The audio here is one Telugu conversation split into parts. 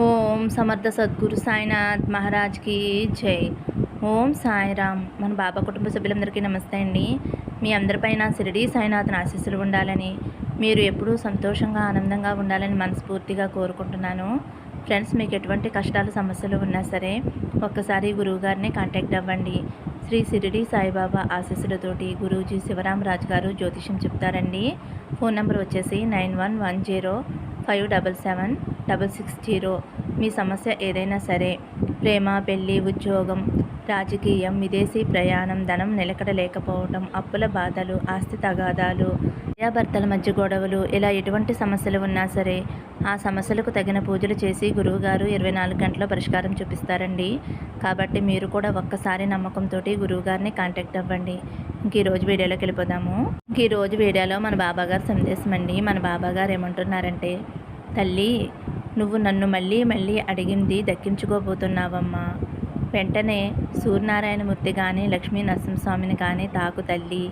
ఓం సమర్థ సద్గురు సాయినాథ్ మహారాజ్కి జై. ఓం సాయిరామ్. మన బాబా కుటుంబ సభ్యులందరికీ నమస్తే అండి. మీ అందరిపైన షిరిడి సాయినాథ్ని ఆశీస్సులు ఉండాలని, మీరు ఎప్పుడూ సంతోషంగా ఆనందంగా ఉండాలని మనస్ఫూర్తిగా కోరుకుంటున్నాను. ఫ్రెండ్స్, మీకు ఎటువంటి కష్టాలు సమస్యలు ఉన్నా సరే ఒక్కసారి గురువుగారిని కాంటాక్ట్ అవ్వండి. శ్రీ షిరిడి సాయిబాబా ఆశీస్సులతోటి గురూజీ శివరామరాజు గారు జ్యోతిషం చెప్తారండి. ఫోన్ నెంబర్ వచ్చేసి 9110577660. మీ సమస్య ఏదైనా సరే, ప్రేమ, పెళ్ళి, ఉద్యోగం, రాజకీయం, విదేశీ ప్రయాణం, ధనం నిలకడ లేకపోవటం, అప్పుల బాధలు, ఆస్తి తగాదాలు, భార్యాభర్తల మధ్య గొడవలు, ఇలా ఎటువంటి సమస్యలు ఉన్నా సరే ఆ సమస్యలకు తగిన పూజలు చేసి గురువుగారు 24 గంటల్లో పరిష్కారం చూపిస్తారండి. కాబట్టి మీరు కూడా ఒక్కసారి నమ్మకంతో గురువుగారిని కాంటాక్ట్ అవ్వండి. ఈరోజు వీడియోలోకి వెళ్ళిపోదాము. ఈరోజు వీడియోలో మన బాబాగారు సందేశం అండి. మన బాబాగారు ఏమంటున్నారంటే, తల్లి, నువ్వు నన్ను మళ్ళీ మళ్ళీ అడిగింది దక్కించుకోబోతున్నావమ్మా. వెంటనే సూర్యనారాయణమూర్తి కానీ లక్ష్మీ నరసింహస్వామిని కానీ తాకు తల్లి,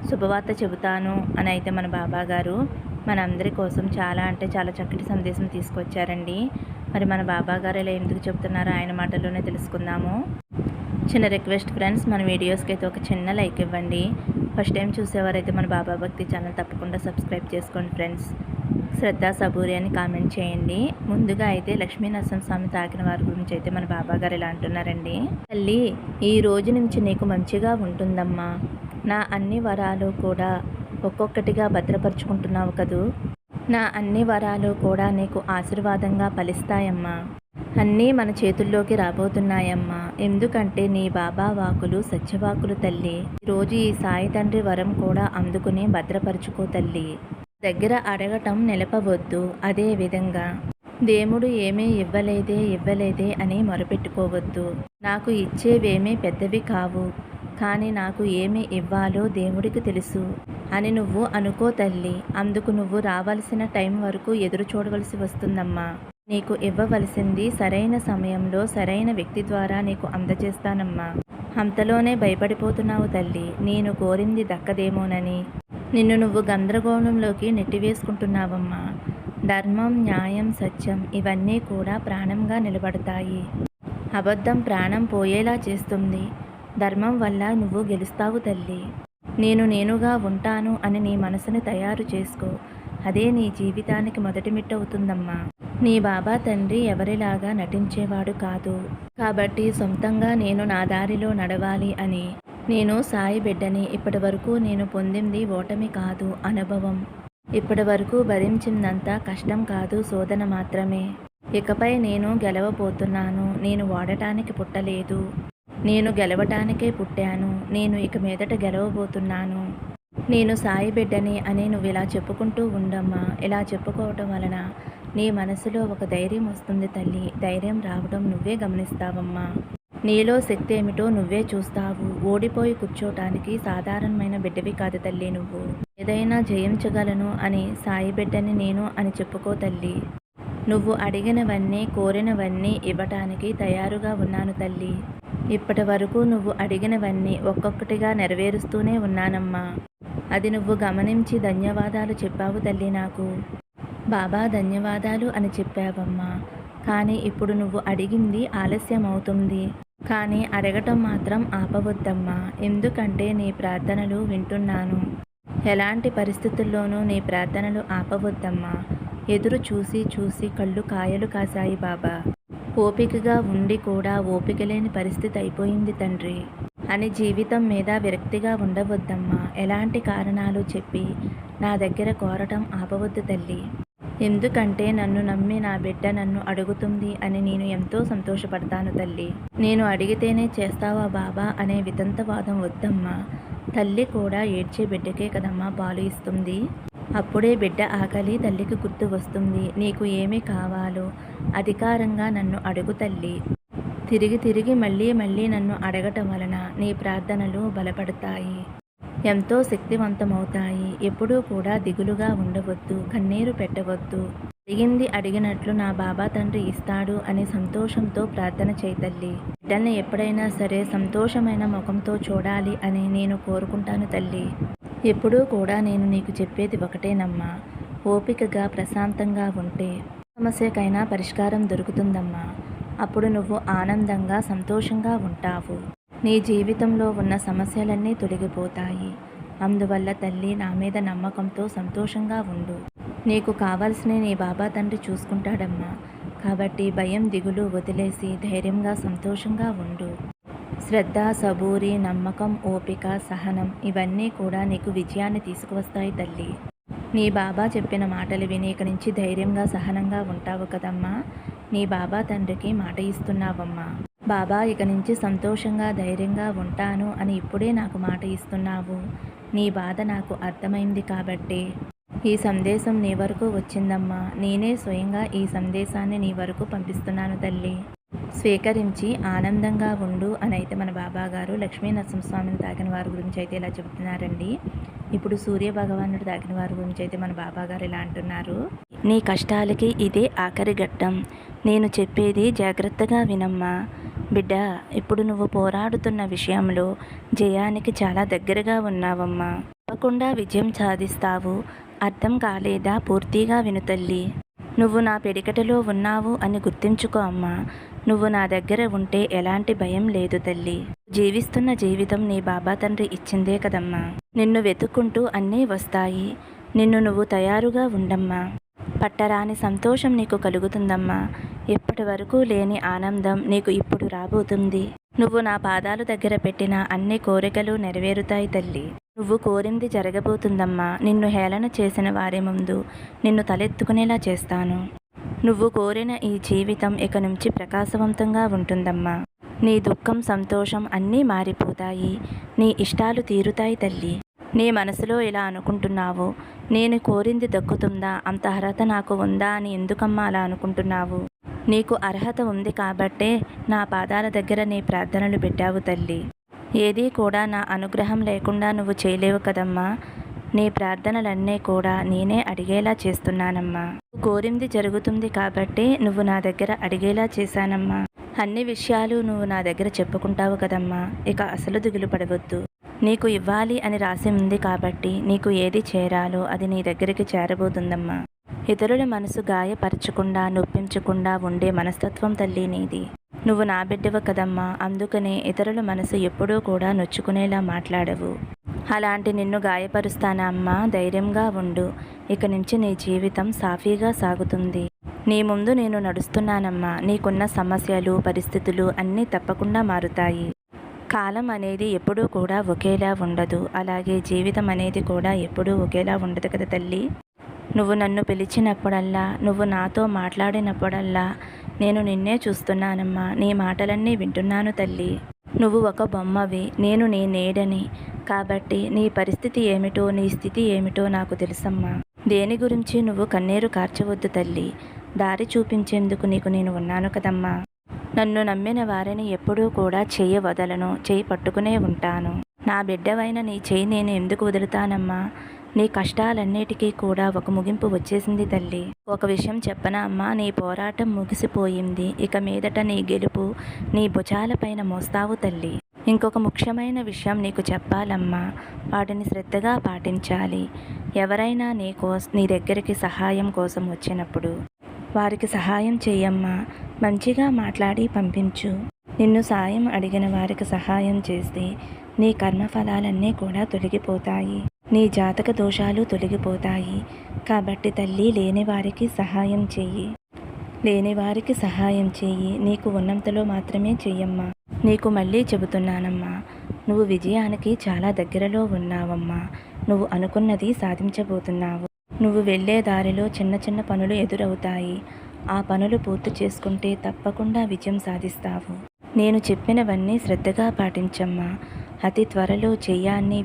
శుభవార్త చెబుతాను అని అయితే మన బాబాగారు మనందరి కోసం చాలా అంటే చాలా చక్కటి సందేశం తీసుకొచ్చారండి. మరి మన బాబాగారు ఇలా ఎందుకు చెబుతున్నారో ఆయన మాటల్లోనే తెలుసుకుందాము. చిన్న రిక్వెస్ట్ ఫ్రెండ్స్, మన వీడియోస్కి అయితే ఒక చిన్న లైక్ ఇవ్వండి. ఫస్ట్ టైం చూసేవారైతే మన బాబా భక్తి ఛానల్ తప్పకుండా సబ్స్క్రైబ్ చేసుకోండి ఫ్రెండ్స్. శ్రద్ధ సబూరి అని కామెంట్ చేయండి. ముందుగా అయితే లక్ష్మీ నరసింహస్వామి తాకిన వారి గురించి అయితే మన బాబాగారు ఇలా అంటున్నారండి. తల్లి, ఈ రోజు నుంచి నీకు మంచిగా ఉంటుందమ్మా. నా అన్ని వరాలు కూడా ఒక్కొక్కటిగా భద్రపరుచుకుంటున్నావు కదూ. నా అన్ని వరాలు కూడా నీకు ఆశీర్వాదంగా ఫలిస్తాయమ్మా. అన్నీ మన చేతుల్లోకి రాబోతున్నాయమ్మా. ఎందుకంటే నీ బాబా వాకులు సత్యవాకులు తల్లి. ఈరోజు ఈ సాయి తండ్రి వరం కూడా అందుకుని భద్రపరుచుకో తల్లి. దగ్గర అడగటం నిలపవద్దు. అదే విధంగా దేవుడు ఏమీ ఇవ్వలేదే అని మొరపెట్టుకోవద్దు. నాకు ఇచ్చేవేమీ పెద్దవి కావు, కానీ నాకు ఏమి ఇవ్వాలో దేవుడికి తెలుసు అని నువ్వు అనుకో తల్లి. అందుకు నువ్వు రావాల్సిన టైం వరకు ఎదురు చూడవలసి వస్తుందమ్మా. నీకు ఇవ్వవలసింది సరైన సమయంలో సరైన వ్యక్తి ద్వారా నీకు అందజేస్తానమ్మా. అంతలోనే భయపడిపోతున్నావు తల్లి. నేను కోరింది దక్కదేమోనని నిన్ను నువ్వు గందరగోళంలోకి నెట్టివేసుకుంటున్నావమ్మా. ధర్మం, న్యాయం, సత్యం ఇవన్నీ కూడా ప్రాణంగా నిలబడతాయి. అబద్ధం ప్రాణం పోయేలా చేస్తుంది. ధర్మం వల్ల నువ్వు గెలుస్తావు తల్లి. నేనుగా ఉంటాను అని నీ మనసును తయారు చేసుకో. అదే నీ జీవితానికి మొదటి మెట్టవుతుందమ్మా. నీ బాబా తండ్రి ఎవరిలాగా నటించేవాడు కాదు. కాబట్టి సొంతంగా నేను నా దారిలో నడవాలి అని నేను సాయి బిడ్డని. ఇప్పటి వరకు నేను పొందింది ఓటమి కాదు, అనుభవం. ఇప్పటి వరకు భరించిందంతా కష్టం కాదు, శోధన మాత్రమే. ఇకపై నేను గెలవబోతున్నాను. నేను ఓడటానికి పుట్టలేదు, నేను గెలవటానికే పుట్టాను. నేను ఇక మీదట గెలవబోతున్నాను. నేను సాయి బిడ్డని అని నువ్వు ఇలా చెప్పుకుంటూ ఉండమ్మా. ఇలా చెప్పుకోవటం వలన నీ మనసులో ఒక ధైర్యం వస్తుంది తల్లి. ధైర్యం రావడం నువ్వే గమనిస్తావమ్మా. నీలో శక్తి ఏమిటో నువ్వే చూస్తావు. ఓడిపోయి కూర్చోటానికి సాధారణమైన బిడ్డవి కాదు తల్లి. నువ్వు ఏదైనా జయించగలను అని సాయి బిడ్డని నేను అని చెప్పుకో తల్లి. నువ్వు అడిగినవన్నీ కోరినవన్నీ ఇవ్వటానికి తయారుగా ఉన్నాను తల్లి. ఇప్పటి వరకు నువ్వు అడిగినవన్నీ ఒక్కొక్కటిగా నెరవేరుస్తూనే ఉన్నానమ్మా. అది నువ్వు గమనించి ధన్యవాదాలు చెప్పావు తల్లి. నాకు బాబా ధన్యవాదాలు అని చెప్పావమ్మా. కానీ ఇప్పుడు నువ్వు అడిగింది ఆలస్యం అవుతుంది. కానీ అడగటం మాత్రం ఆపవద్దమ్మా. ఎందుకంటే నీ ప్రార్థనలు వింటున్నాను. ఎలాంటి పరిస్థితుల్లోనూ నీ ప్రార్థనలు ఆపవద్దమ్మా. ఎదురు చూసి కళ్ళు కాయలు కాశాయి బాబా. ఓపికగా ఉండి కూడా ఓపిక లేని పరిస్థితి అయిపోయింది తండ్రి అని జీవితం మీద విరక్తిగా ఉండవద్దమ్మా. ఎలాంటి కారణాలు చెప్పి నా దగ్గర కోరటం ఆపవద్దు తల్లి. ఎందుకంటే నన్ను నమ్మి నా బిడ్డ నన్ను అడుగుతుంది అని నేను ఎంతో సంతోషపడతాను తల్లి. నేను అడిగితేనే చేస్తావా బాబా అనే వితంతవాదం వద్దమ్మా. తల్లి కూడా ఏడ్చే బిడ్డకే కదమ్మా పాలు ఇస్తుంది. అప్పుడే బిడ్డ ఆకలి తల్లికి గుర్తు వస్తుంది. నీకు ఏమి కావాలో అధికారంగా నన్ను అడుగు తల్లి. తిరిగి మళ్ళీ నన్ను అడగటం వలన నీ ప్రార్థనలు బలపడతాయి, ఎంతో శక్తివంతమవుతాయి. ఎప్పుడూ కూడా దిగులుగా ఉండవద్దు, కన్నీరు పెట్టవద్దు. అడిగింది అడిగినట్లు నా బాబా తండ్రి ఇస్తాడు అని సంతోషంతో ప్రార్థన చేయి తల్లి. బిడ్డల్ని ఎప్పుడైనా సరే సంతోషమైన ముఖంతో చూడాలి అని నేను కోరుకుంటాను తల్లి. ఎప్పుడూ కూడా నేను నీకు చెప్పేది ఒకటేనమ్మా. ఓపికగా ప్రశాంతంగా ఉంటే సమస్యకైనా పరిష్కారం దొరుకుతుందమ్మా. అప్పుడు నువ్వు ఆనందంగా సంతోషంగా ఉంటావు. నీ జీవితంలో ఉన్న సమస్యలన్నీ తొలగిపోతాయి. అందువల్ల తల్లి నా మీద నమ్మకంతో సంతోషంగా ఉండు. నీకు కావాల్సినవి నీ బాబా తండ్రి చూసుకుంటాడమ్మా. కాబట్టి భయం దిగులు వదిలేసి ధైర్యంగా సంతోషంగా ఉండు. శ్రద్ధ, సబూరి, నమ్మకం, ఓపిక, సహనం ఇవన్నీ కూడా నీకు విజయాన్ని తీసుకువస్తాయి తల్లి. నీ బాబా చెప్పిన మాటలు విని ఇక నుంచి ధైర్యంగా సహనంగా ఉంటావు కదమ్మా. నీ బాబా తండ్రికి మాట ఇస్తున్నావమ్మా. బాబా ఇక నుంచి సంతోషంగా ధైర్యంగా ఉంటాను అని ఇప్పుడే నాకు మాట ఇస్తున్నావు. నీ బాధ నాకు అర్థమైంది కాబట్టి ఈ సందేశం నీ వరకు వచ్చిందమ్మా. నేనే స్వయంగా ఈ సందేశాన్ని నీ వరకు పంపిస్తున్నాను తల్లి. స్వీకరించి ఆనందంగా ఉండు అని అయితే మన బాబా గారు లక్ష్మీ నరసింహస్వామిని తాకిన వారి గురించి అయితే ఇలా చెబుతున్నారండి. ఇప్పుడు సూర్య భగవానుడు తాకిన వారి గురించి అయితే మన బాబా గారు ఇలా అంటున్నారు. నీ కష్టాలకి ఇదే ఆఖరి ఘట్టం. నేను చెప్పేది జాగ్రత్తగా వినమ్మా. బిడ్డ, ఇప్పుడు నువ్వు పోరాడుతున్న విషయంలో జయానికి చాలా దగ్గరగా ఉన్నావమ్మా. తప్పకుండా విజయం సాధిస్తావు. అర్థం కాలేదా? పూర్తిగా విను తల్లి. నువ్వు నా పిడికిటలో ఉన్నావు అని గుర్తుంచుకో అమ్మా. నువ్వు నా దగ్గర ఉంటే ఎలాంటి భయం లేదు తల్లి. జీవిస్తున్న జీవితం నీ బాబా తండ్రి ఇచ్చిందే కదమ్మా. నిన్ను వెతుక్కుంటూ అన్నీ వస్తాయి. నువ్వు తయారుగా ఉండమ్మా. పట్టరాని సంతోషం నీకు కలుగుతుందమ్మా. ఇప్పటి వరకు లేని ఆనందం నీకు ఇప్పుడు రాబోతుంది. నువ్వు నా పాదాలు దగ్గర పెట్టిన అన్ని కోరికలు నెరవేరుతాయి తల్లి. నువ్వు కోరింది జరగబోతుందమ్మా. నిన్ను హేళన చేసిన వారి ముందు నిన్ను తలెత్తుకునేలా చేస్తాను. నువ్వు కోరిన ఈ జీవితం ఇక నుంచి ప్రకాశవంతంగా ఉంటుందమ్మా. నీ దుఃఖం, సంతోషం అన్నీ మారిపోతాయి. నీ ఇష్టాలు తీరుతాయి తల్లి. నీ మనసులో ఇలా అనుకుంటున్నావు, నేను కోరింది దక్కుతుందా, అంత అర్హత నాకు ఉందా అని ఎందుకమ్మా అలా అనుకుంటున్నావు? నీకు అర్హత ఉంది కాబట్టే నా పాదాల దగ్గర నీ ప్రార్థనలు పెట్టావు తల్లి. ఏదీ కూడా నా అనుగ్రహం లేకుండా నువ్వు చేయలేవు కదమ్మా. నీ ప్రార్థనలన్నీ కూడా నేనే అడిగేలా చేస్తున్నానమ్మా. కోరింది జరుగుతుంది కాబట్టే నువ్వు నా దగ్గర అడిగేలా చేశానమ్మా. అన్ని విషయాలు నువ్వు నా దగ్గర చెప్పుకుంటావు కదమ్మా. ఇక అసలు దిగులు పడవద్దు. నీకు ఇవ్వాలి అని రాసి ఉంది కాబట్టి నీకు ఏది చేరాలో అది నీ దగ్గరికి చేరబోతుందమ్మా. ఇతరుల మనసు గాయపరచకుండా, నొప్పించకుండా ఉండే మనస్తత్వం తల్లి నీది. నువ్వు నా బిడ్డవు కదమ్మా. అందుకనే ఇతరుల మనసు ఎప్పుడూ కూడా నొచ్చుకునేలా మాట్లాడవు. అలాంటి నిన్ను గాయపరుస్తానా అమ్మా? ధైర్యంగా ఉండు. ఇక నుంచి నీ జీవితం సాఫీగా సాగుతుంది. నీ ముందు నేను నడుస్తున్నానమ్మా. నీకున్న సమస్యలు, పరిస్థితులు అన్నీ తప్పకుండా మారుతాయి. కాలం అనేది ఎప్పుడూ కూడా ఒకేలా ఉండదు. అలాగే జీవితం అనేది కూడా ఎప్పుడూ ఒకేలా ఉండదు కదా తల్లి. నువ్వు నన్ను పిలిచినప్పుడల్లా, నువ్వు నాతో మాట్లాడినప్పుడల్లా నేను నిన్నే చూస్తున్నానమ్మా. నీ మాటలన్నీ వింటున్నాను తల్లి. నువ్వు ఒక బొమ్మవి, నేను నీ నీడని. కాబట్టి నీ పరిస్థితి ఏమిటో, నీ స్థితి ఏమిటో నాకు తెలుసమ్మా. దేని గురించి నువ్వు కన్నీరు కార్చవద్దు తల్లి. దారి చూపించేందుకు నీకు నేను ఉన్నాను కదమ్మా. నన్ను నమ్మిన వారిని ఎప్పుడూ కూడా చెయ్యి వదలను, చెయ్యి పట్టుకునే ఉంటాను. నా బిడ్డవైన నీ చెయ్యి నేను ఎందుకు వదులుతానమ్మా? నీ కష్టాలన్నిటికీ కూడా ఒక ముగింపు వచ్చేసింది తల్లి. ఒక విషయం చెప్పనా అమ్మా? నీ పోరాటం ముగిసిపోయింది. ఇక మీదట నీ గెలుపు నీ భుజాలపైన మోస్తావు తల్లి. ఇంకొక ముఖ్యమైన విషయం నీకు చెప్పాలమ్మా. వాటిని శ్రద్ధగా పాటించాలి. ఎవరైనా నీ దగ్గరికి సహాయం కోసం వచ్చినప్పుడు వారికి సహాయం చెయ్యమ్మా. మంచిగా మాట్లాడి పంపించు. నిన్ను సాయం అడిగిన వారికి సహాయం చేస్తే నీ కర్మఫలాలన్నీ కూడా తొలగిపోతాయి. నీ జాతక దోషాలు తొలగిపోతాయి. కాబట్టి తల్లి, లేనివారికి సహాయం చెయ్యి. నీకు ఉన్నంతలో మాత్రమే చెయ్యమ్మా. నీకు మళ్ళీ చెబుతున్నానమ్మా, నువ్వు విజయానికి చాలా దగ్గరలో ఉన్నావమ్మా. నువ్వు అనుకున్నది సాధించబోతున్నావు. నువ్వు వెళ్ళే దారిలో చిన్న చిన్న పనులు ఎదురవుతాయి. ఆ పనులు పూర్తి చేసుకుంటే తప్పకుండా విజయం సాధిస్తావు. నేను చెప్పినవన్నీ శ్రద్ధగా పాటించమ్మా. అతి త్వరలో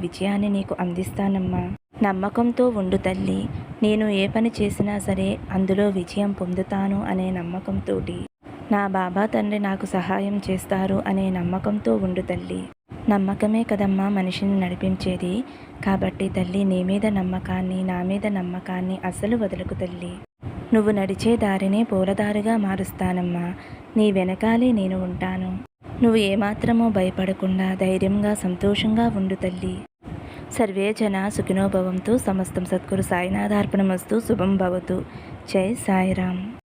విజయాన్ని నీకు అందిస్తానమ్మా. నమ్మకంతో ఉండు తల్లి. నేను ఏ పని చేసినా సరే అందులో విజయం పొందుతాను అనే నమ్మకంతోటి, నా బాబా తండ్రి నాకు సహాయం చేస్తారు అనే నమ్మకంతో ఉండు తల్లి. నమ్మకమే కదమ్మా మనిషిని నడిపించేది. కాబట్టి తల్లి, నీ మీద నమ్మకాన్ని, నా మీద నమ్మకాన్ని అస్సలు వదలకు తల్లి. నువ్వు నడిచే దారినే పూలదారిగా మారుస్తానమ్మా. నీ వెనకాలే నేను ఉంటాను. నువ్వు ఏమాత్రమూ భయపడకుండా ధైర్యంగా సంతోషంగా ఉండు తల్లి. సర్వే జన సుఖినో భవంతు. సమస్తం సద్గురు సాయినాథార్పణమస్తు. శుభం భవతు. జై సాయిరామ్.